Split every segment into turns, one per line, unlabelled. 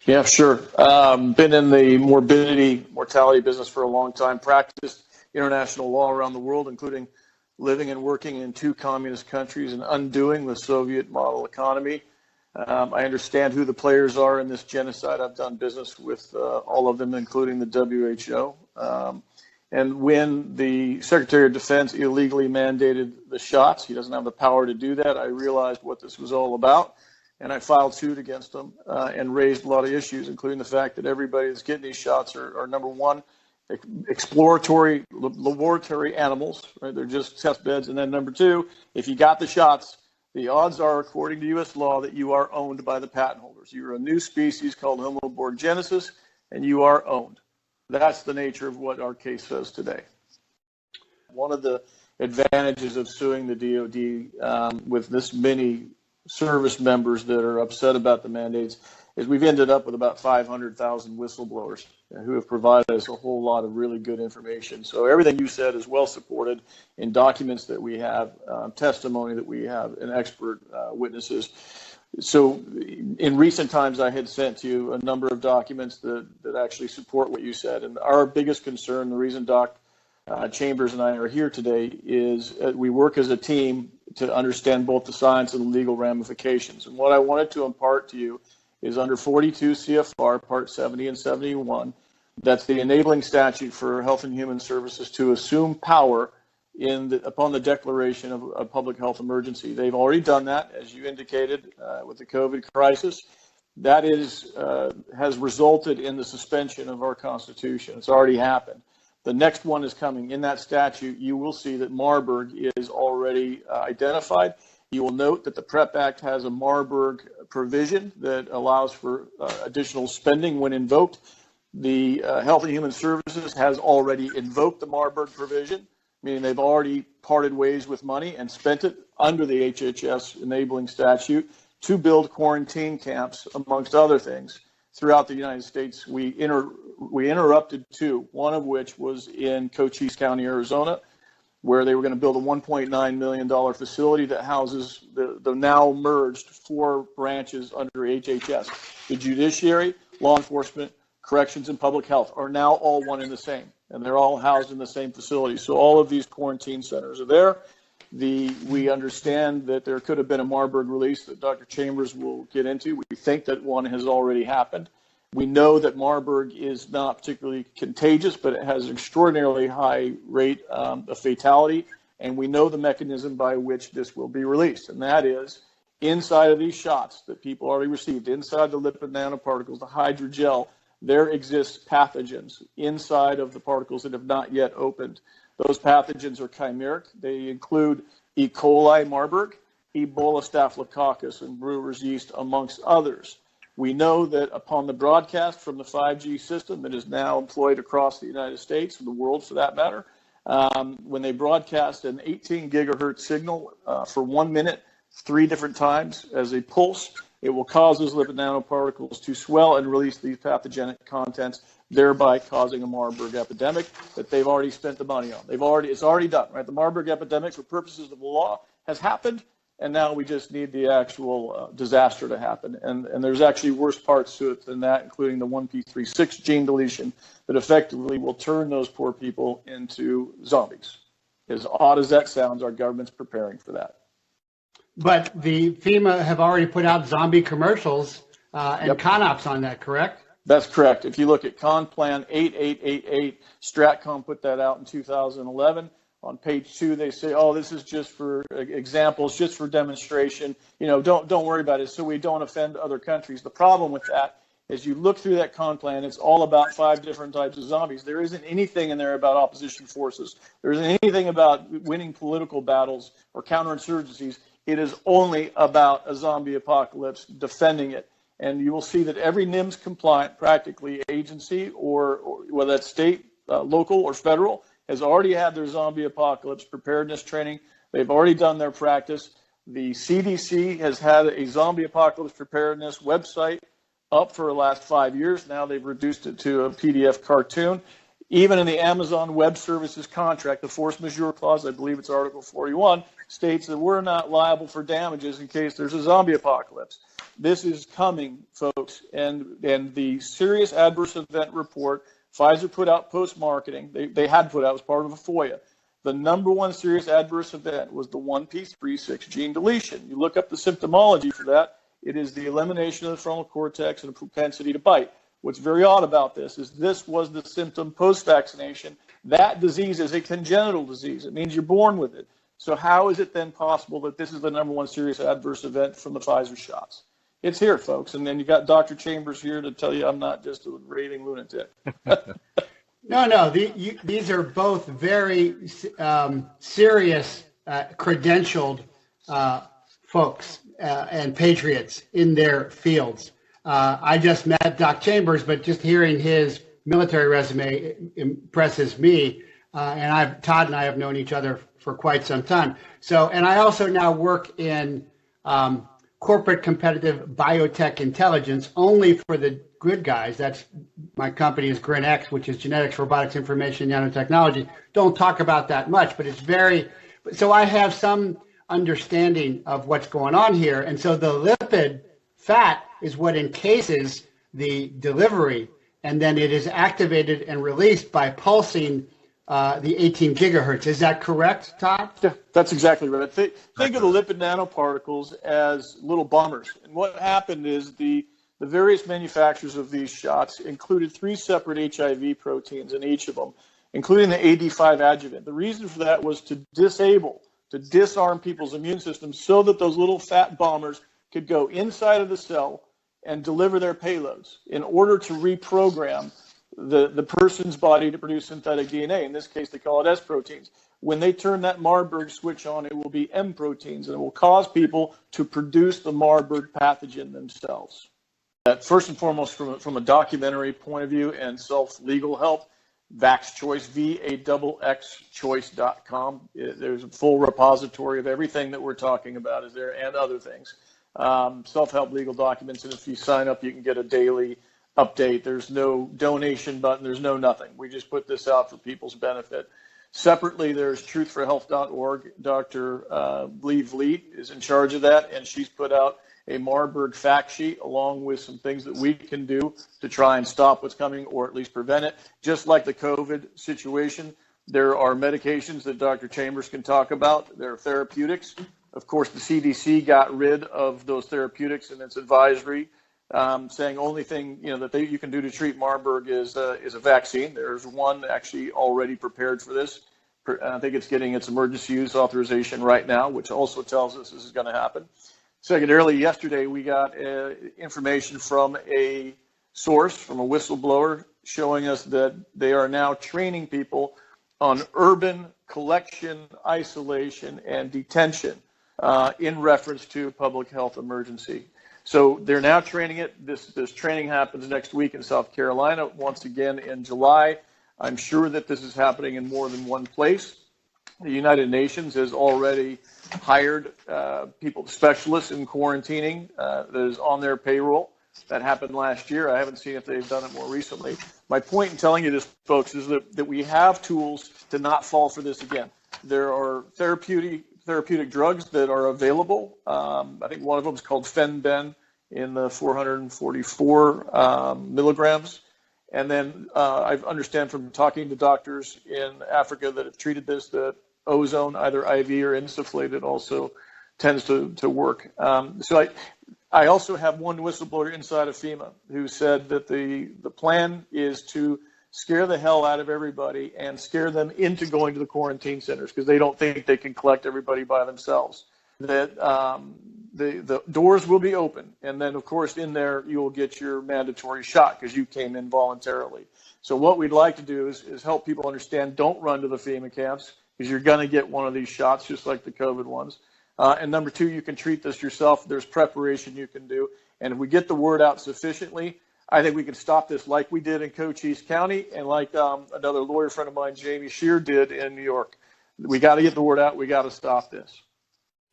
Yeah, sure. Been in the mortality business for a long time, practiced international law around the world, including living and working in 2 communist countries and undoing the Soviet model economy. I understand who the players are in this genocide. I've done business with all of them, including the WHO. And when the Secretary of Defense illegally mandated the shots, he doesn't have the power to do that. I realized what this was all about, and I filed suit against him and raised a lot of issues, including the fact that everybody that's getting these shots are number one, exploratory laboratory animals, right? They're just test beds. And then number 2, if you got the shots, the odds are, according to U.S. law, that you are owned by the patent holders. You're a new species called homoborgenesis, and you are owned. That's the nature of what our case says today. One of the advantages of suing the DOD with this many service members that are upset about the mandates is we've ended up with about 500,000 whistleblowers who have provided us a whole lot of really good information. So everything you said is well supported in documents that we have, testimony that we have, and expert witnesses. So in recent times, I had sent you a number of documents that actually support what you said. And our biggest concern, the reason Doc Chambers and I are here today, is we work as a team to understand both the science and the legal ramifications. And what I wanted to impart to you is under 42 CFR, Part 70 and 71, that's the enabling statute for Health and Human Services to assume power upon the declaration of a public health emergency. They've already done that, as you indicated, with the COVID crisis. That has resulted in the suspension of our Constitution. It's already happened. The next one is coming. In that statute, you will see that Marburg is already identified. You will note that the PrEP Act has a Marburg provision that allows for additional spending when invoked. The Health and Human Services has already invoked the Marburg provision, meaning they've already parted ways with money and spent it under the HHS enabling statute to build quarantine camps, amongst other things, throughout the United States. We interrupted 2, one of which was in Cochise County, Arizona, where they were going to build a $1.9 million facility that houses the now merged 4 branches under HHS. The judiciary, law enforcement, corrections, and public health are now all one and the same, and they're all housed in the same facility. So all of these quarantine centers are there. We understand that there could have been a Marburg release that Dr. Chambers will get into. We think that one has already happened. We know that Marburg is not particularly contagious, but it has an extraordinarily high rate of fatality, and we know the mechanism by which this will be released, and that is inside of these shots that people already received, inside the lipid nanoparticles, the hydrogel, there exists pathogens inside of the particles that have not yet opened. Those pathogens are chimeric. They include E. coli Marburg, Ebola staphylococcus, and brewer's yeast, amongst others. We know that upon the broadcast from the 5G system that is now employed across the United States, and the world for that matter, when they broadcast an 18 gigahertz signal for 1 minute, 3 different times as a pulse, it will cause those lipid nanoparticles to swell and release these pathogenic contents, thereby causing a Marburg epidemic that they've already spent the money on. It's already done, right? The Marburg epidemic, for purposes of the law, has happened, and now we just need the actual disaster to happen. And there's actually worse parts to it than that, including the 1p36 gene deletion that effectively will turn those poor people into zombies. As odd as that sounds, our government's preparing for that.
But the FEMA have already put out zombie commercials and CONOPS on that, correct?
That's correct. If you look at ConPlan 8888, Stratcom put that out in 2011. On page 2, they say, "Oh, this is just for examples, just for demonstration. You know, don't worry about it, so we don't offend other countries." The problem with that is, you look through that ConPlan, it's all about 5 different types of zombies. There isn't anything in there about opposition forces. There isn't anything about winning political battles or counterinsurgencies. It is only about a zombie apocalypse, defending it. And you will see that every NIMS compliant, practically, agency, or whether that's state, local, or federal, has already had their zombie apocalypse preparedness training. They've already done their practice. The CDC has had a zombie apocalypse preparedness website up for the last 5 years. Now they've reduced it to a PDF cartoon. Even in the Amazon Web Services contract, the force majeure clause, I believe it's Article 41, states that we're not liable for damages in case there's a zombie apocalypse. This is coming, folks. And the serious adverse event report Pfizer put out post-marketing, they had put out as part of a FOIA. The number one serious adverse event was the 1p36 gene deletion. You look up the symptomology for that. It is the elimination of the frontal cortex and a propensity to bite. What's very odd about this is this was the symptom post-vaccination. That disease is a congenital disease. It means you're born with it. So how is it then possible that this is the number one serious adverse event from the Pfizer shots? It's here, folks. And then you got Dr. Chambers here to tell you I'm not just a raving lunatic.
No. These are both very serious, credentialed folks and patriots in their fields. I just met Doc Chambers, but just hearing his military resume impresses me. And Todd and I have known each other for quite some time. So, and I also now work in corporate competitive biotech intelligence only for the good guys. That's my company is GrinX, which is genetics, robotics, information, nanotechnology. Don't talk about that much, but it's very, so I have some understanding of what's going on here. And so the lipid fat is what encases the delivery, and then it is activated and released by pulsing the 18 gigahertz. Is that correct, Todd?
Yeah, that's exactly right. Think of the lipid nanoparticles as little bombers. And what happened is the various manufacturers of these shots included 3 separate HIV proteins in each of them, including the AD5 adjuvant. The reason for that was to disarm people's immune systems so that those little fat bombers could go inside of the cell and deliver their payloads in order to reprogram the person's body to produce synthetic DNA. In this case, they call it S proteins. When they turn that Marburg switch on, it will be M proteins, and it will cause people to produce the Marburg pathogen themselves. First and foremost, from a documentary point of view and self-legal help, Vax Choice, VAXXchoice.com. There's a full repository of everything that we're talking about is there, and other things. Self-help legal documents, and if you sign up, you can get a daily update. There's no donation button. There's no nothing. We just put this out for people's benefit. Separately, there's truthforhealth.org. Dr. Lee Vliet is in charge of that, and she's put out a Marburg fact sheet along with some things that we can do to try and stop what's coming or at least prevent it. Just like the COVID situation, there are medications that Dr. Chambers can talk about. There are therapeutics. Of course, the CDC got rid of those therapeutics in its advisory, saying only thing that you can do to treat Marburg is a vaccine. There's one actually already prepared for this. I think it's getting its emergency use authorization right now, which also tells us this is going to happen. Secondarily, yesterday we got information from a source, from a whistleblower, showing us that they are now training people on urban collection, isolation, and detention in reference to public health emergency. So they're now training it. This training happens next week in South Carolina, once again in July. I'm sure that this is happening in more than one place. The United Nations has already hired specialists in quarantining that is on their payroll. That happened last year. I haven't seen if they've done it more recently. My point in telling you this, folks, is that we have tools to not fall for this again. There are therapeutic drugs that are available. I think one of them is called Fenben in the 444 milligrams. And then I understand from talking to doctors in Africa that have treated this that ozone, either IV or insufflated, also tends to work. So I also have one whistleblower inside of FEMA who said that the plan is to scare the hell out of everybody and scare them into going to the quarantine centers because they don't think they can collect everybody by themselves. That the doors will be open, and then of course in there you will get your mandatory shot because you came in voluntarily. So what we'd like to do is help people understand, don't run to the FEMA camps because you're going to get one of these shots just like the COVID ones. And number two, you can treat this yourself. There's preparation you can do, and if we get the word out sufficiently, I think we can stop this like we did in Cochise County and like another lawyer friend of mine, Jamie Shear, did in New York. We got to get the word out. We got to stop this.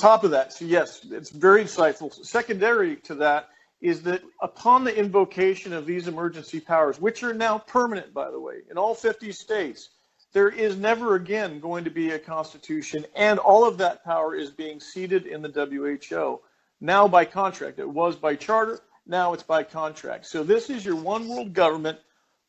On top of that, so yes, it's very insightful. Secondary to that is that upon the invocation of these emergency powers, which are now permanent, by the way, in all 50 states, there is never again going to be a constitution, and all of that power is being ceded in the WHO. now by contract. It was by charter, now it's by contract. So this is your one world government,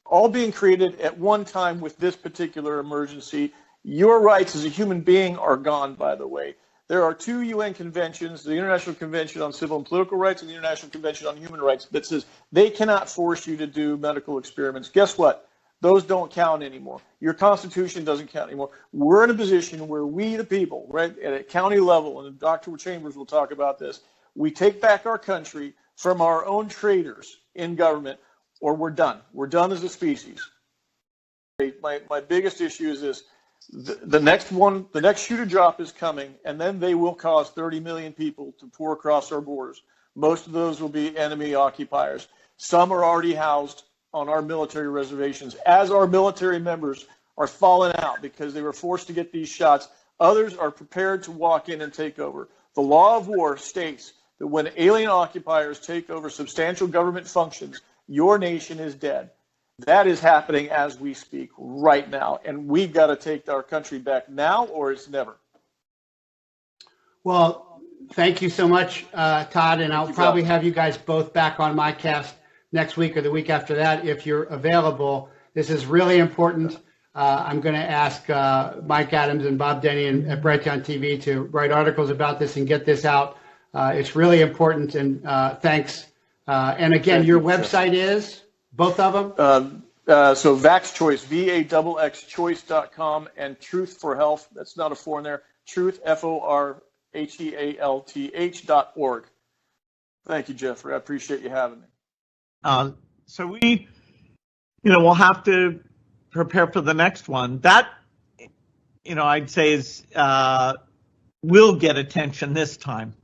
all being created at one time with this particular emergency. Your rights as a human being are gone, by the way. There are 2 UN conventions, the International Convention on Civil and Political Rights and the International Convention on Human Rights, that says they cannot force you to do medical experiments. Guess what? Those don't count anymore. Your Constitution doesn't count anymore. We're in a position where we, the people, right, at a county level, and Dr. Chambers will talk about this, we take back our country from our own traitors in government, or we're done. We're done as a species. My biggest issue is this. The next shoe to drop is coming, and then they will cause 30 million people to pour across our borders. Most of those will be enemy occupiers. Some are already housed on our military reservations, as our military members are falling out because they were forced to get these shots. Others are prepared to walk in and take over. The law of war states that when alien occupiers take over substantial government functions, your nation is dead. That is happening as we speak right now, and we've got to take our country back now, or it's never.
Well, thank you so much, Todd, and I'll probably have you guys both back on my cast next week or the week after that if you're available. This is really important. I'm going to ask Mike Adams and Bob Denny at Brighttown TV to write articles about this and get this out. It's really important, and thanks. And again, your website is? Both of them?
So Vax Choice, VAXXchoice.com, and Truth for Health. That's not a four in there. Truth, FORHEALTH.org. Thank you, Jeffrey. I appreciate you having me.
So we, we'll have to prepare for the next one. That, I'd say is will get attention this time.